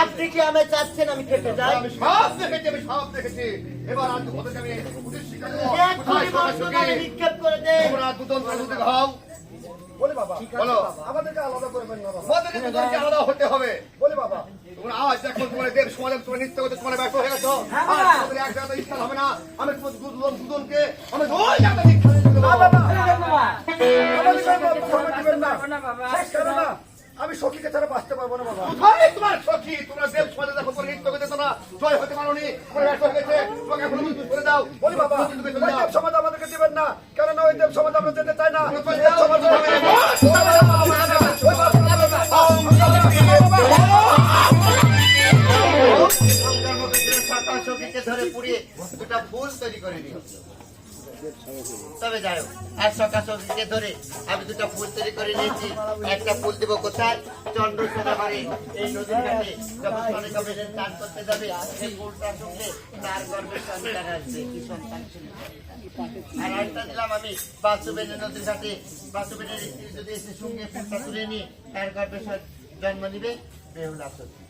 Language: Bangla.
আপনি কি আমি চাচ্ছেন আমি খেতে যাই? আমি সব দেখেছি। এবার আর নিক্ষেপ করে দে। বলে বাবা, বলো আমাদেরকে আলাদা করবেন না বাবা, আমাদেরকে আলাদা হতে হবে। বলে বাবা, তোমরা আজ দেখো তোমার দেব সমাজে তোমরা নৃত্য করতে তোমরা ব্যর্থ হয়ে গেছো। তোমাদের এক জায়গাতে স্থান হবে না। আমি দুজনকে আমি ওই জায়গাতে শিক্ষা দিয়ে দেবো। আমি সখীকে ছাড়া বাঁচতে পারবো না বাবা। তোমার সখী তোমরা দেব সমাজে দেখো তোমরা নৃত্য করতে তোমরা জয় হতে পারোনি, তোমরা ব্যর্থ হয়ে গেছে। তোমাকে এখন মুক্ত করে দাও। বলি বাবা, দেব সমাজ আমাদেরকে দিবেন না, কেননা ওই দেব সমাজ আমরা যেতে চাই না। সখীকে ধরে পুড়িয়ে দুটা ফুল তৈরি করে দিও। তবে যাই হোক, আর সকা সখীকে ধরে আমি দুটা ফুল তৈরি করে নিয়েছি। একটা ফুল দেবো কোথায়? চন্দ্রসোনা বাড়ি এই নদীর ঘাটে যখন সনিকা বেদের চান করতে যাবে, সেই ফুলটা শুনলে তার গর্ভে সন্তান আসবে। কি সন্তান ছিল? আর আরেকটা দিলাম আমি বাসুবেনের নদীর ঘাটে, বাসুবেনের স্ত্রী যদি এসে সঙ্গে ফুলটা তুলে নিয়ে তার গর্ভে জন্ম নিবে বেহুলা সখী।